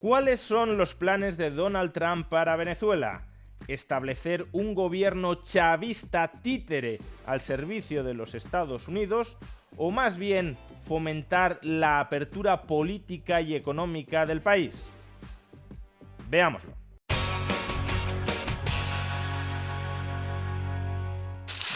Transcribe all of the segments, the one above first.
¿Cuáles son los planes de Donald Trump para Venezuela? ¿Establecer un gobierno chavista títere al servicio de los Estados Unidos? ¿O más bien fomentar la apertura política y económica del país? Veámoslo.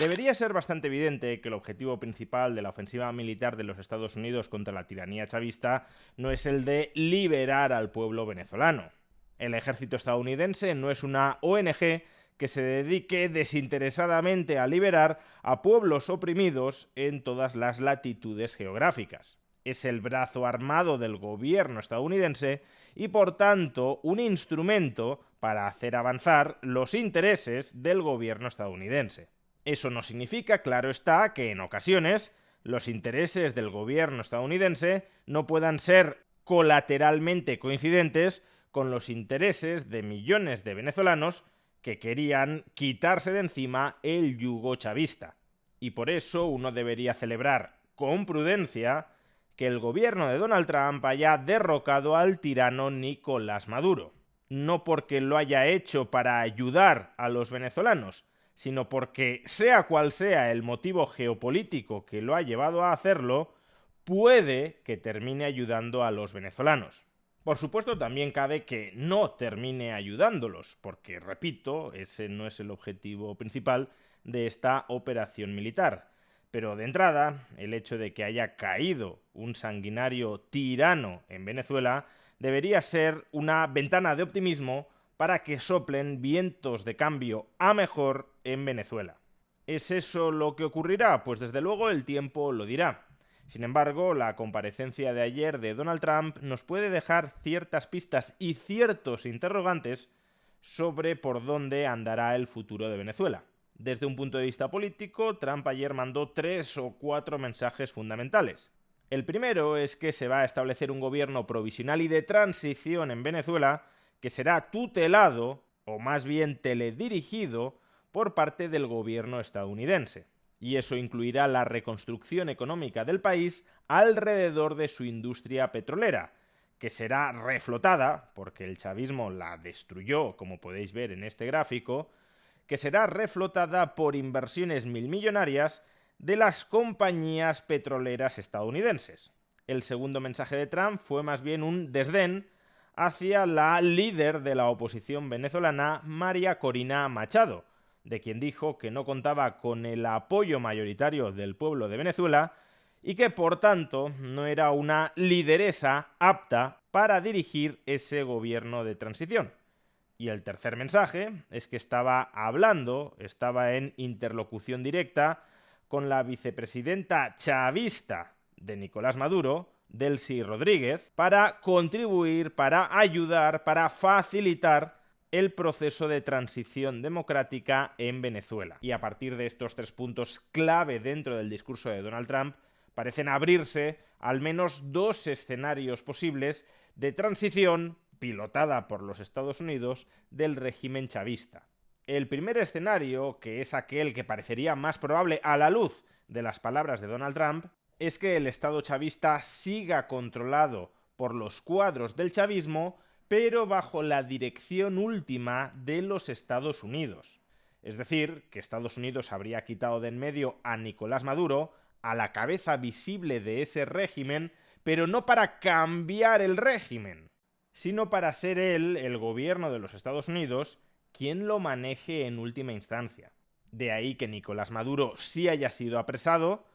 Debería ser bastante evidente que el objetivo principal de la ofensiva militar de los Estados Unidos contra la tiranía chavista no es el de liberar al pueblo venezolano. El ejército estadounidense no es una ONG que se dedique desinteresadamente a liberar a pueblos oprimidos en todas las latitudes geográficas. Es el brazo armado del gobierno estadounidense y, por tanto, un instrumento para hacer avanzar los intereses del gobierno estadounidense. Eso no significa, claro está, que en ocasiones los intereses del gobierno estadounidense no puedan ser colateralmente coincidentes con los intereses de millones de venezolanos que querían quitarse de encima el yugo chavista. Y por eso uno debería celebrar con prudencia que el gobierno de Donald Trump haya derrocado al tirano Nicolás Maduro. No porque lo haya hecho para ayudar a los venezolanos, sino porque, sea cual sea el motivo geopolítico que lo ha llevado a hacerlo, puede que termine ayudando a los venezolanos. Por supuesto, también cabe que no termine ayudándolos, porque, repito, ese no es el objetivo principal de esta operación militar. Pero de entrada, el hecho de que haya caído un sanguinario tirano en Venezuela debería ser una ventana de optimismo para que soplen vientos de cambio a mejor en Venezuela. ¿Es eso lo que ocurrirá? Pues desde luego el tiempo lo dirá. Sin embargo, la comparecencia de ayer de Donald Trump nos puede dejar ciertas pistas y ciertos interrogantes sobre por dónde andará el futuro de Venezuela. Desde un punto de vista político, Trump ayer mandó 3 o 4 mensajes fundamentales. El primero es que se va a establecer un gobierno provisional y de transición en Venezuela que será tutelado, o más bien teledirigido, por parte del gobierno estadounidense. Y eso incluirá la reconstrucción económica del país alrededor de su industria petrolera, que será reflotada, porque el chavismo la destruyó, como podéis ver en este gráfico, que será reflotada por inversiones milmillonarias de las compañías petroleras estadounidenses. El segundo mensaje de Trump fue más bien un desdén hacia la líder de la oposición venezolana, María Corina Machado, de quien dijo que no contaba con el apoyo mayoritario del pueblo de Venezuela y que, por tanto, no era una lideresa apta para dirigir ese gobierno de transición. Y el tercer mensaje es que estaba en interlocución directa con la vicepresidenta chavista de Nicolás Maduro, Delcy Rodríguez, para contribuir, para ayudar, para facilitar el proceso de transición democrática en Venezuela. Y a partir de estos 3 puntos clave dentro del discurso de Donald Trump, parecen abrirse al menos 2 escenarios posibles de transición pilotada por los Estados Unidos del régimen chavista. El primer escenario, que es aquel que parecería más probable a la luz de las palabras de Donald Trump, es que el Estado chavista siga controlado por los cuadros del chavismo, pero bajo la dirección última de los Estados Unidos. Es decir, que Estados Unidos habría quitado de en medio a Nicolás Maduro, a la cabeza visible de ese régimen, pero no para cambiar el régimen, sino para ser él, el gobierno de los Estados Unidos, quien lo maneje en última instancia. De ahí que Nicolás Maduro sí haya sido apresado,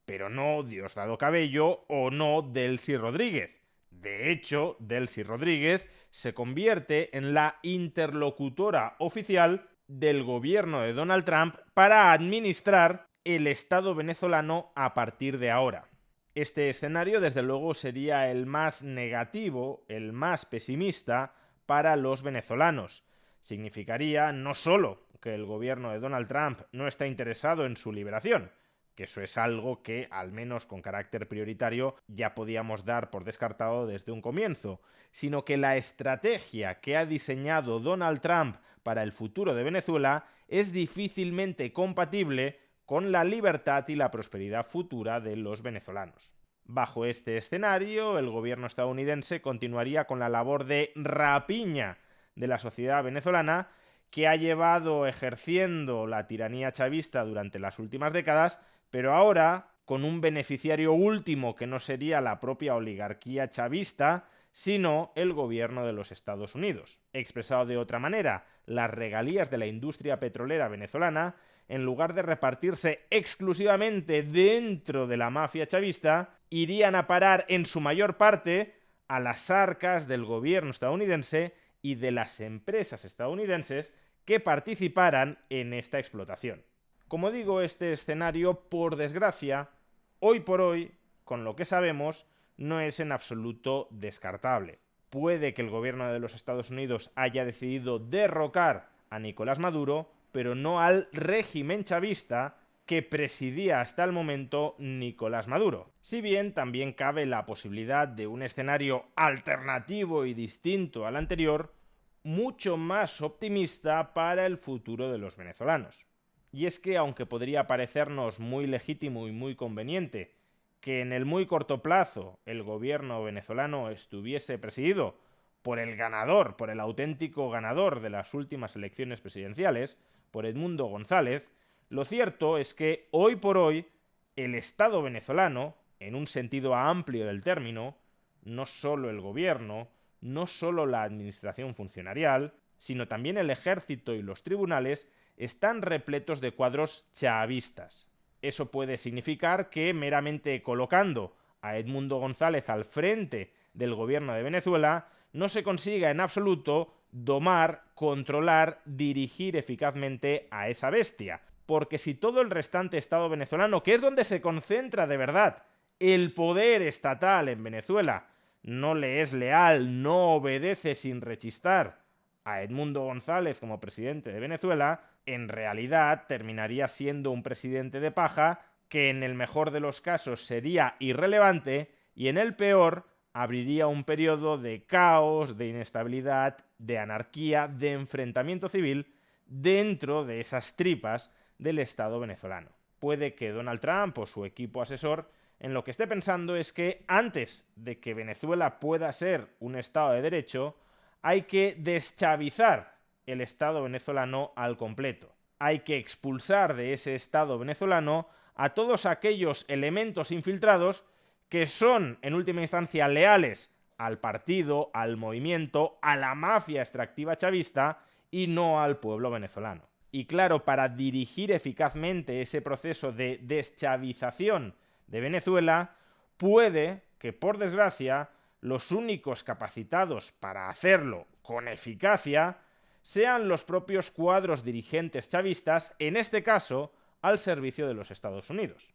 pero no Diosdado Cabello o no Delcy Rodríguez. De hecho, Delcy Rodríguez se convierte en la interlocutora oficial del gobierno de Donald Trump para administrar el Estado venezolano a partir de ahora. Este escenario, desde luego, sería el más negativo, el más pesimista para los venezolanos. Significaría no solo que el gobierno de Donald Trump no está interesado en su liberación, que eso es algo que, al menos con carácter prioritario, ya podíamos dar por descartado desde un comienzo, sino que la estrategia que ha diseñado Donald Trump para el futuro de Venezuela es difícilmente compatible con la libertad y la prosperidad futura de los venezolanos. Bajo este escenario, el gobierno estadounidense continuaría con la labor de rapiña de la sociedad venezolana que ha llevado ejerciendo la tiranía chavista durante las últimas décadas, pero ahora con un beneficiario último que no sería la propia oligarquía chavista, sino el gobierno de los Estados Unidos. Expresado de otra manera, las regalías de la industria petrolera venezolana, en lugar de repartirse exclusivamente dentro de la mafia chavista, irían a parar en su mayor parte a las arcas del gobierno estadounidense y de las empresas estadounidenses que participaran en esta explotación. Como digo, este escenario, por desgracia, hoy por hoy, con lo que sabemos, no es en absoluto descartable. Puede que el gobierno de los Estados Unidos haya decidido derrocar a Nicolás Maduro, pero no al régimen chavista que presidía hasta el momento Nicolás Maduro. Si bien también cabe la posibilidad de un escenario alternativo y distinto al anterior, mucho más optimista para el futuro de los venezolanos. Y es que, aunque podría parecernos muy legítimo y muy conveniente que en el muy corto plazo el gobierno venezolano estuviese presidido por el ganador, por el auténtico ganador de las últimas elecciones presidenciales, por Edmundo González, lo cierto es que hoy por hoy el Estado venezolano, en un sentido amplio del término, no solo el gobierno, no solo la administración funcionarial, sino también el ejército y los tribunales, están repletos de cuadros chavistas. Eso puede significar que meramente colocando a Edmundo González al frente del gobierno de Venezuela no se consiga en absoluto domar, controlar, dirigir eficazmente a esa bestia. Porque si todo el restante Estado venezolano, que es donde se concentra de verdad el poder estatal en Venezuela, no le es leal, no obedece sin rechistar a Edmundo González como presidente de Venezuela, en realidad terminaría siendo un presidente de paja que en el mejor de los casos sería irrelevante y en el peor abriría un periodo de caos, de inestabilidad, de anarquía, de enfrentamiento civil dentro de esas tripas del Estado venezolano. Puede que Donald Trump o su equipo asesor en lo que esté pensando es que antes de que Venezuela pueda ser un Estado de derecho, hay que deschavizar el Estado venezolano al completo. Hay que expulsar de ese Estado venezolano a todos aquellos elementos infiltrados que son, en última instancia, leales al partido, al movimiento, a la mafia extractiva chavista y no al pueblo venezolano. Y claro, para dirigir eficazmente ese proceso de deschavización de Venezuela, puede que, por desgracia, los únicos capacitados para hacerlo con eficacia sean los propios cuadros dirigentes chavistas, en este caso, al servicio de los Estados Unidos.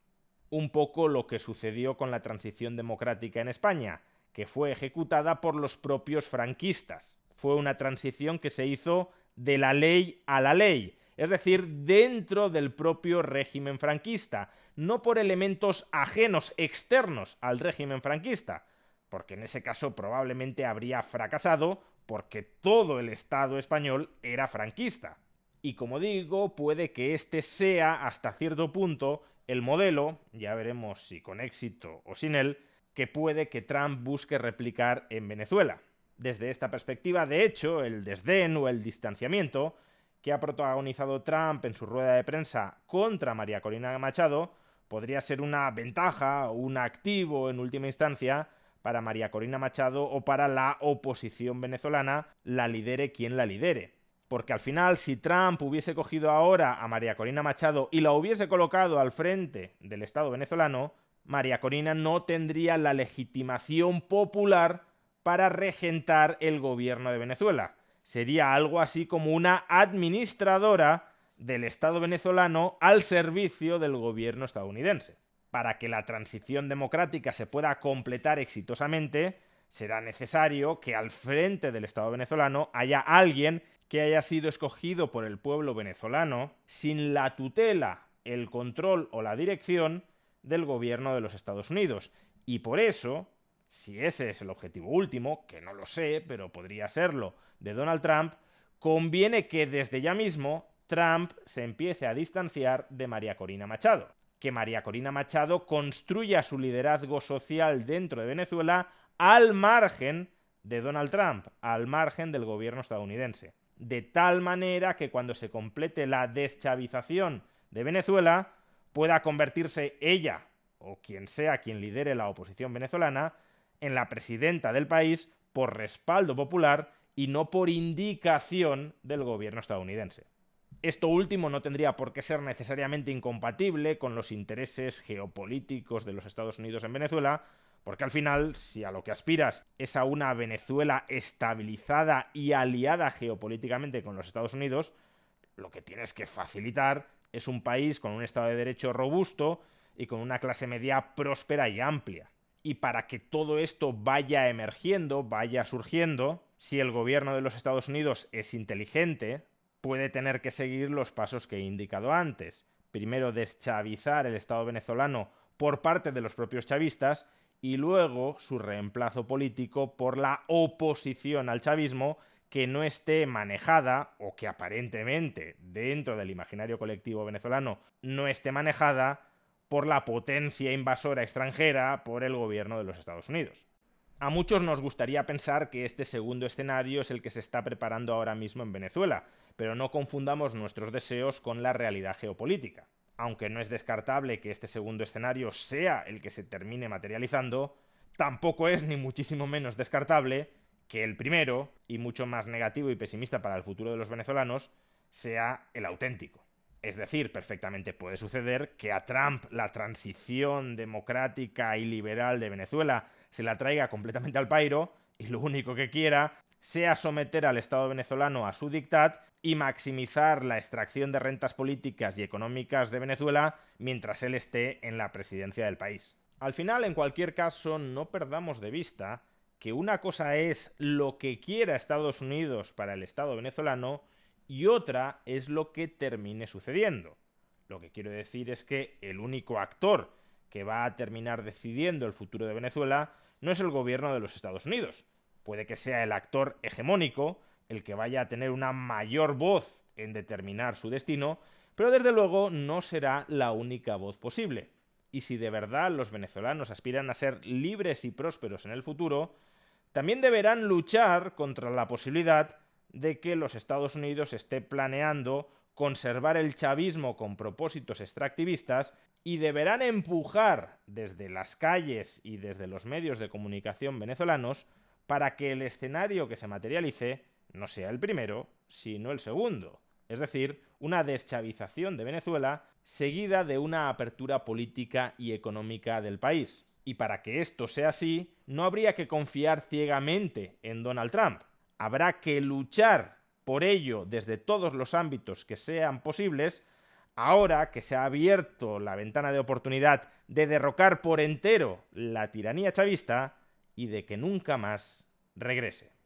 Un poco lo que sucedió con la transición democrática en España, que fue ejecutada por los propios franquistas. Fue una transición que se hizo de la ley a la ley, es decir, dentro del propio régimen franquista, no por elementos ajenos, externos al régimen franquista, porque en ese caso probablemente habría fracasado porque todo el Estado español era franquista. Y como digo, puede que este sea hasta cierto punto el modelo, ya veremos si con éxito o sin él, que puede que Trump busque replicar en Venezuela. Desde esta perspectiva, de hecho, el desdén o el distanciamiento que ha protagonizado Trump en su rueda de prensa contra María Corina Machado podría ser una ventaja o un activo en última instancia para María Corina Machado o para la oposición venezolana, la lidere quien la lidere. Porque al final, si Trump hubiese cogido ahora a María Corina Machado y la hubiese colocado al frente del Estado venezolano, María Corina no tendría la legitimación popular para regentar el gobierno de Venezuela. Sería algo así como una administradora del Estado venezolano al servicio del gobierno estadounidense. Para que la transición democrática se pueda completar exitosamente, será necesario que al frente del Estado venezolano haya alguien que haya sido escogido por el pueblo venezolano sin la tutela, el control o la dirección del gobierno de los Estados Unidos. Y por eso, si ese es el objetivo último, que no lo sé, pero podría serlo, de Donald Trump, conviene que desde ya mismo Trump se empiece a distanciar de María Corina Machado. que María Corina Machado construya su liderazgo social dentro de Venezuela al margen de Donald Trump, al margen del gobierno estadounidense. De tal manera que cuando se complete la deschavización de Venezuela, pueda convertirse ella, o quien sea quien lidere la oposición venezolana, en la presidenta del país por respaldo popular y no por indicación del gobierno estadounidense. Esto último no tendría por qué ser necesariamente incompatible con los intereses geopolíticos de los Estados Unidos en Venezuela, porque al final, si a lo que aspiras es a una Venezuela estabilizada y aliada geopolíticamente con los Estados Unidos, lo que tienes que facilitar es un país con un Estado de Derecho robusto y con una clase media próspera y amplia. Y para que todo esto vaya emergiendo, vaya surgiendo, si el gobierno de los Estados Unidos es inteligente, puede tener que seguir los pasos que he indicado antes. Primero, deschavizar el Estado venezolano por parte de los propios chavistas y luego su reemplazo político por la oposición al chavismo que no esté manejada, o que aparentemente dentro del imaginario colectivo venezolano no esté manejada por la potencia invasora extranjera, por el gobierno de los Estados Unidos. A muchos nos gustaría pensar que este segundo escenario es el que se está preparando ahora mismo en Venezuela, pero no confundamos nuestros deseos con la realidad geopolítica. Aunque no es descartable que este segundo escenario sea el que se termine materializando, tampoco es ni muchísimo menos descartable que el primero, y mucho más negativo y pesimista para el futuro de los venezolanos, sea el auténtico. Es decir, perfectamente puede suceder que a Trump la transición democrática y liberal de Venezuela se la traiga completamente al pairo y lo único que quiera sea someter al Estado venezolano a su dictat y maximizar la extracción de rentas políticas y económicas de Venezuela mientras él esté en la presidencia del país. Al final, en cualquier caso, no perdamos de vista que una cosa es lo que quiera Estados Unidos para el Estado venezolano y otra es lo que termine sucediendo. Lo que quiero decir es que el único actor que va a terminar decidiendo el futuro de Venezuela no es el gobierno de los Estados Unidos. Puede que sea el actor hegemónico el que vaya a tener una mayor voz en determinar su destino, pero desde luego no será la única voz posible. Y si de verdad los venezolanos aspiran a ser libres y prósperos en el futuro, también deberán luchar contra la posibilidad de que los Estados Unidos esté planeando conservar el chavismo con propósitos extractivistas y deberán empujar desde las calles y desde los medios de comunicación venezolanos para que el escenario que se materialice no sea el primero, sino el segundo. Es decir, una deschavización de Venezuela seguida de una apertura política y económica del país. Y para que esto sea así, no habría que confiar ciegamente en Donald Trump. Habrá que luchar por ello desde todos los ámbitos que sean posibles, ahora que se ha abierto la ventana de oportunidad de derrocar por entero la tiranía chavista y de que nunca más regrese.